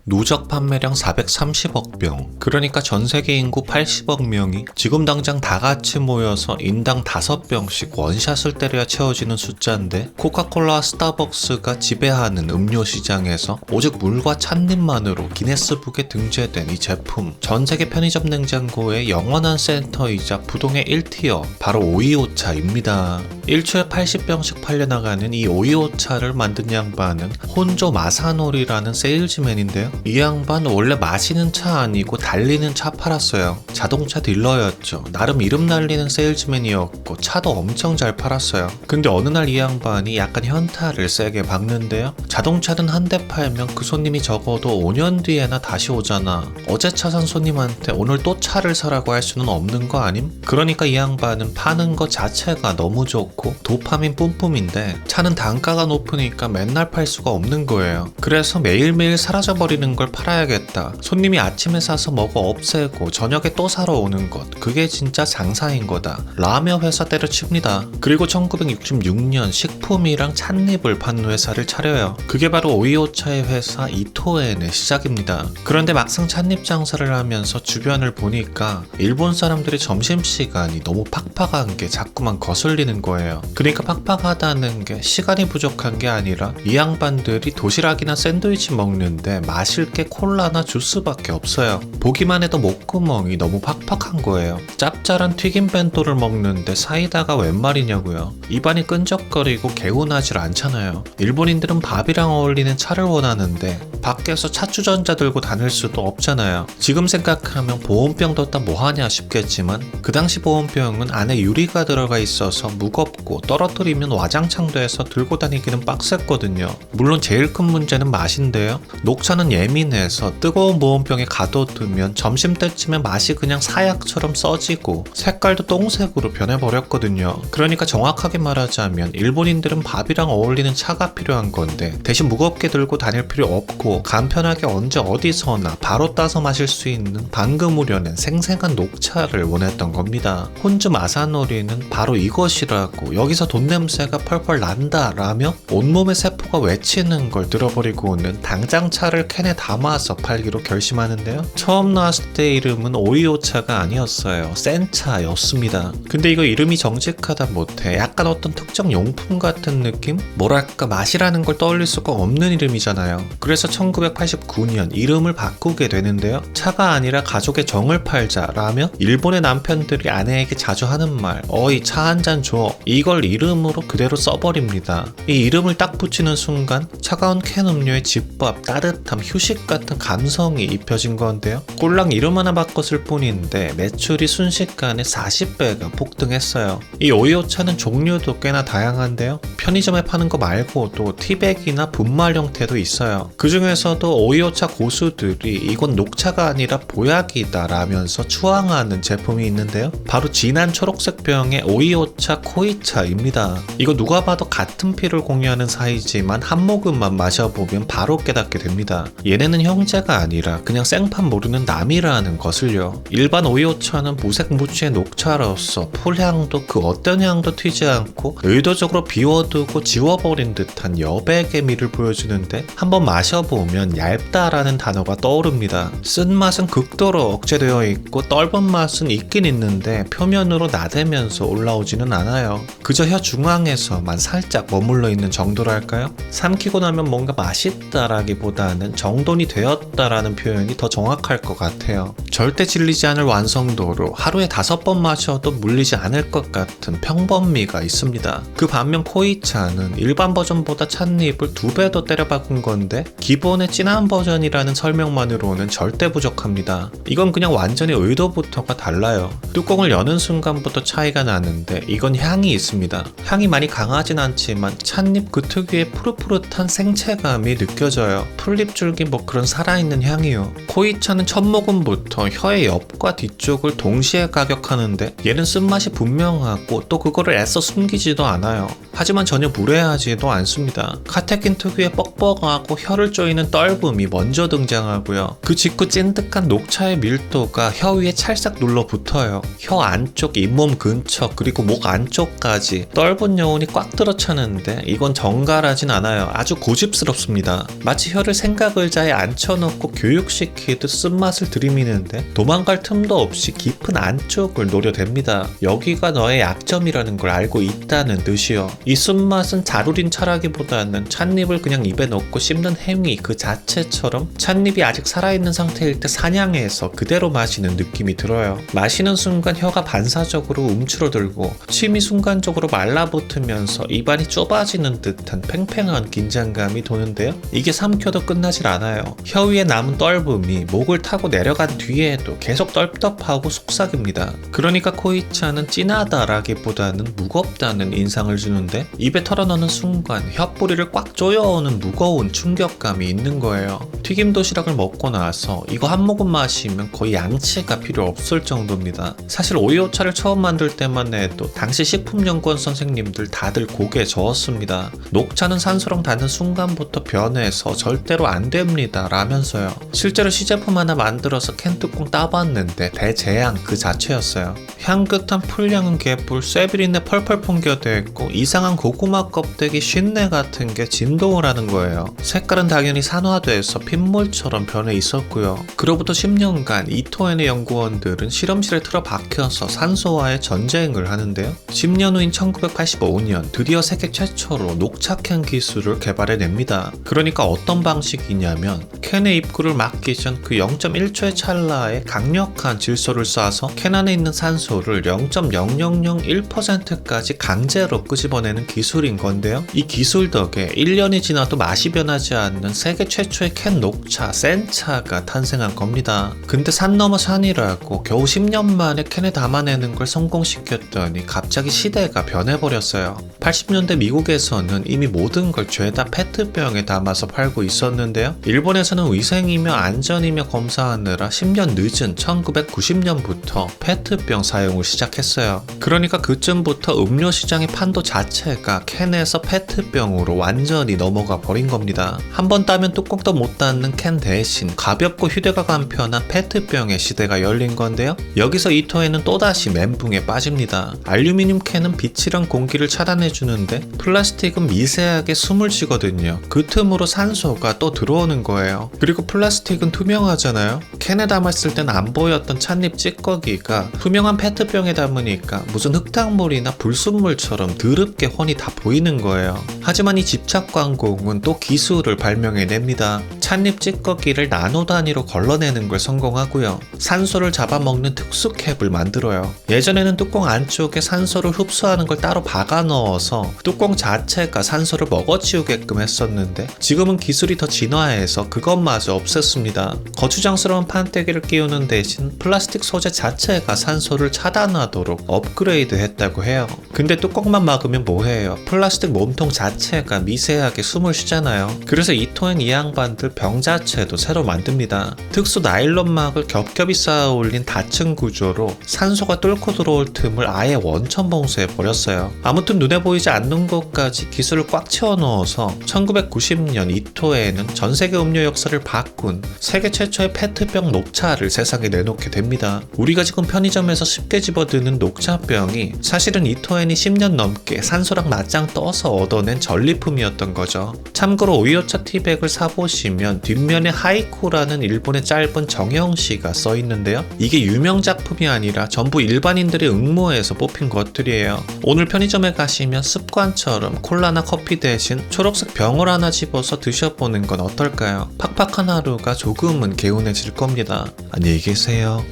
누적 판매량 430억 병. 그러니까 전 세계 인구 80억 명이 지금 당장 다 같이 모여서 인당 5병씩 원샷을 때려야 채워지는 숫자인데, 코카콜라와 스타벅스가 지배하는 음료 시장에서 오직 물과 찻잎만으로 기네스북에 등재된 이 제품, 전 세계 편의점 냉장고의 영원한 센터이자 부동의 1티어, 바로 오이오차입니다. 1초에 80병씩 팔려나가는 이 오이오차를 만든 양반은 혼조 마사노리라는 세일즈맨인데요. 이 양반 원래 마시는 차 아니고 달리는 차 팔았어요. 자동차 딜러였죠. 나름 이름 날리는 세일즈맨이었고 차도 엄청 잘 팔았어요. 근데 어느 날 이 양반이 약간 현타를 세게 박는데요. 자동차는 한 대 팔면 그 손님이 적어도 5년 뒤에나 다시 오잖아. 어제 차 산 손님한테 오늘 또 차를 사라고 할 수는 없는 거 아님? 그러니까 이 양반은 파는 거 자체가 너무 좋고 도파민 뿜뿜인데, 차는 단가가 높으니까 맨날 팔 수가 없는 거예요. 그래서 매일매일 사라져버리는 걸 팔아야겠다. 손님이 아침에 사서 먹어 없애고 저녁에 또 사러 오는 것, 그게 진짜 장사인 거다 라며 회사 때려칩니다. 그리고 1966년 식품이랑 찻잎을 파는 회사를 차려요. 그게 바로 오이오차의 회사 이토엔의 시작입니다. 그런데 막상 찻잎 장사를 하면서 주변을 보니까 일본 사람들의 점심시간이 너무 팍팍한 게 자꾸만 거슬리는 거예요. 그러니까 팍팍하다는 게 시간이 부족한 게 아니라 이 양반들이 도시락이나 샌드위치 먹는데 마실 게 콜라나 주스밖에 없어요. 보기만 해도 목구멍이 너무 팍팍한 거예요. 짭짤한 튀김 벤또를 먹는데 사이다가 웬 말이냐고요. 입안이 끈적거리고 개운하질 않잖아요. 일본인들은 밥이랑 어울리는 차를 원하는데 밖에서 차주전자 들고 다닐 수도 없잖아요. 지금 생각하면 보온병 뒀다 뭐하냐 싶겠지만, 그 당시 보온병은 안에 유리가 들어가 있어서 무겁고 떨어뜨리면 와장창 돼서 들고 다니기는 빡셌거든요. 물론 제일 큰 문제는 맛인데요. 녹차는 예민해서 뜨거운 보온병에 가둬두면 점심때쯤에 맛이 그냥 사약처럼 써지고 색깔도 똥색으로 변해버렸거든요. 그러니까 정확하게 말하자면 일본인들은 밥이랑 어울리는 차가 필요한 건데, 대신 무겁게 들고 다닐 필요 없고 간편하게 언제 어디서나 바로 따서 마실 수 있는 방금 우려낸 생생한 녹차를 원했던 겁니다. 혼주 마사노리는 바로 이것이라고, 여기서 돈 냄새가 펄펄 난다 라며 온몸의 세포가 외치는 걸 들어버리고는 당장 차를 캔에 담아서 팔기로 결심하는데요. 처음 나왔을 때 이름은 오이오차가 아니었어요. 센차였습니다. 근데 이거 이름이 정직하다 못해 약간 어떤 특정 용품 같은 느낌? 뭐랄까, 맛이라는 걸 떠올릴 수가 없는 이름이잖아요. 그래서 1989년 이름을 바꾸게 되는데요. 차가 아니라 가족의 정을 팔자라며 일본의 남편들이 아내에게 자주 하는 말, 어이 차 한 잔 줘, 이걸 이름으로 그대로 써버립니다. 이 이름을 딱 붙이는 순간 차가운 캔 음료에 집밥, 따뜻함, 휴식 같은 감성이 입혀진 건데요. 꼴랑 이름 하나 바꿨을 뿐인데 매출이 순식간에 40배가 폭등했어요. 이 오이오차는 종류도 꽤나 다양한데요. 편의점에 파는 거 말고도 티백이나 분말 형태도 있어요. 그 중에서도 오이오차 고수들이 이건 녹차가 아니라 보약이다 라면서 추앙하는 제품이 있는데요. 바로 진한 초록색 병의 오이오차 코이차입니다. 이거 누가 봐도 같은 피를 공유하는 사이지만 한 모금만 마셔보면 바로 깨닫게 됩니다. 얘네는 형제가 아니라 그냥 생판 모르는 남이라는 것을요. 일반 오이오차는 무색 무취의 녹차로서 풀향도 그 어떤 향도 튀지 않고 의도적으로 비워두고 지워버린 듯한 여백의 미를 보여주는데, 한번 마셔보면 얇다라는 단어가 떠오릅니다. 쓴맛은 극도로 억제되어 있고 떫은 맛은 있긴 있는데 표면으로 나대면서 올라오지는 않아요. 그저 혀 중앙에서만 살짝 머물러 있는 정도랄까요? 삼키고 나면 뭔가 맛있다라기보다는 정돈이 되었다라는 표현이 더 정확할 것 같아요. 절대 질리지 않을 완성도로 하루에 5번 마셔도 물리지 않을 것 같은 평범미가 있습니다. 그 반면 코이차는 일반 버전보다 찻잎을 2배 더 때려 박은 건데 기본의 진한 버전이라는 설명만으로는 절대 부족합니다. 이건 그냥 완전히 의도부터가 달라요. 뚜껑을 여는 순간부터 차이가 나는데 이건 향이 있습니다. 향이 많이 강하진 않지만 찻잎 그 특유의 푸릇푸릇한 생채감이 느껴져요. 풀잎줄기 뭐 그런 살아있는 향이요. 코이차는 첫 모금부터 혀의 옆과 뒤쪽을 동시에 가격하는데, 얘는 쓴맛이 분명하고 또 그거를 애써 숨기지도 않아요. 하지만 전혀 무례하지도 않습니다. 카테킨 특유의 뻑뻑하고 혀를 조이는 떫음이 먼저 등장하고요. 그 직후 찐득한 녹차의 밀도가 혀 위에 찰싹 눌러붙어요. 혀 안쪽, 잇몸 근처, 그리고 목 안쪽까지 떫은 여운이 꽉 들어차는데 이건 정갈하진 않아요. 아주 고집스럽습니다. 마치 혀를 생각의자에 앉혀놓고 교육시키듯 쓴맛을 들이미는데 도망갈 틈도 없이 깊은 안쪽을 노려댑니다. 여기가 너의 약점이라는 걸 알고 있다는 뜻이요. 이 쓴맛은 자루린 차라기보다는 찻잎을 그냥 입에 넣고 씹는 행위 그 자체처럼 찻잎이 아직 살아있는 상태일 때 사냥해서 그대로 마시는 느낌이 들어요. 마시는 순간 혀가 반사적으로 움츠러들고 침이 순간적으로 말라붙으면서 입안이 좁아지는 듯한 팽팽한 긴장감이 도는데요. 이게 삼켜도 끝나질 않아요. 혀 위에 남은 떫음이 목을 타고 내려간 뒤에도 계속 떫떫하고 속삭입니다. 그러니까 코이차는 진하다라기보다는 무겁다는 인상을 주는데 입에 털어넣는 순간 혀뿌리를 꽉 조여오는 무거운 충격감이 있는 거예요. 튀김 도시락을 먹고 나서 이거 한 모금 마시면 거의 양치가 필요 없을 정도입니다. 사실 오이오차를 처음 만들 때만 해도 당시 식품연구원 선생님들 다들 고개 저었습니다. 녹차는 산소랑 닿는 순간부터 변해서 절대로 안 됩니다 라면서요. 실제로 시제품 하나 만들어서 캔 뚜껑 따봤는데 대재앙 그 자체였어요. 향긋한 풀향은 개뿔, 쇠비린내 펄펄 풍겨대 있고 이상한 고구마 껍데기 쉰내 같은 게 진동을 하는 거예요. 색깔은 당연히 산화돼서 핏물처럼 변해 있었고요. 그로부터 10년간 이토엔의 연구원들은 실험실에 틀어박혀서 산소와의 전쟁을 하는데요. 10년 후인 1985년 드디어 세계 최초로 녹차캔 기술을 개발해냅니다. 그러니까 어떤 방식이냐면 캔의 입구를 막기 전 그 0.1초의 찰나에 강력한 질소를 쏴서 캔 안에 있는 산소를 0.0001%까지 강제로 끄집어내는 기술인 건데요. 이 기술 덕에 1년이 지나도 맛이 변하지 않는 세계 최초의 캔 녹차, 센차가 탄생한 겁니다. 근데 산 넘어 산이라고 겨우 10년 만에 캔에 담아내는 걸 성공시켰더니 갑자기 시대가 변해버렸어요. 80년대 미국에서는 이미 모든 걸 죄다 페트병에 담아서 팔고 있었는데요. 일본에서는 위생이며 안전이며 검사하느라 10년 늦은 1990년부터 페트병 사용을 시작했어요. 그러니까 그쯤부터 음료 시장의 판도 자체가 캔에서 페트병으로 완전히 넘어가 버린 겁니다. 한번 따면 뚜껑도 못 닫는 캔 대신 가볍고 휴대가 간편한 페트병의 시대가 열린 건데요. 여기서 이토에는 또다시 멘붕에 빠집니다. 알루미늄 캔은 빛이랑 공기를 차단해주는데 플라스틱은 미세하게 숨을 쉬거든요. 그 틈으로 산소가 또 들어오는 거예요. 그리고 플라스틱은 투명하잖아요. 캔에 담았을 땐 안 보였던 찻잎 찌꺼기가 투명한 페트병에 담으니까 무슨 흙탕물이나 불순물처럼 드럽게 훤히 다 보이는 거예요. 하지만 이 집착광공은 또 기술을 발명해냅니다. 찻잎 찌꺼기를 나노 단위로 걸러내는 걸 성공하고요. 산소를 잡아먹는 특수 캡을 만들어요. 예전에는 뚜껑 안쪽에 산소를 흡수하는 걸 따로 박아 넣어서 뚜껑 자체가 산소를 먹어치우게끔 했었는데 지금은 기술이 더 진화해서 그것마저 없앴습니다. 거추장스러운 판때기를 끼우는 대신 플라스틱 소재 자체가 산소를 차단하도록 업그레이드 했다고 해요. 근데 뚜껑만 막으면 뭐해요? 플라스틱 몸통 자체가 미세하게 숨을 쉬잖아요. 그래서 이토엔 이 양반들 병 자체도 새로 만듭니다. 특수 나일론막을 겹겹이 쌓아 올린 다층 구조로 산소가 뚫고 들어올 틈을 아예 원천 봉쇄해 버렸어요. 아무튼 눈에 보이지 않는 곳까지 기술을 꽉 채워 넣어서 1990년 이토에는 전 세계 음료 역사를 바꾼 세계 최초의 페트병 녹차를 세상에 내놓게 됩니다. 우리가 지금 편의점에서 쉽게 집어드는 녹차병이 사실은 이토엔이 10년 넘게 산소랑 맞짱 떠서 얻어낸 전리품이었던 거죠. 참고로 오이오차 티백을 사보시면 뒷면에 하이쿠라는 일본의 짧은 정형시가 써있는데요. 이게 유명 작품이 아니라 전부 일반인들의 응모에서 뽑힌 것들이에요. 오늘 편의점에 가시면 습관처럼 콜라나 커피 대신 초록색 병을 하나 집어서 드셔보는 건 어떨까요? 팍팍한 하루가 조금은 개운해질 겁니다. 안녕히 계세요.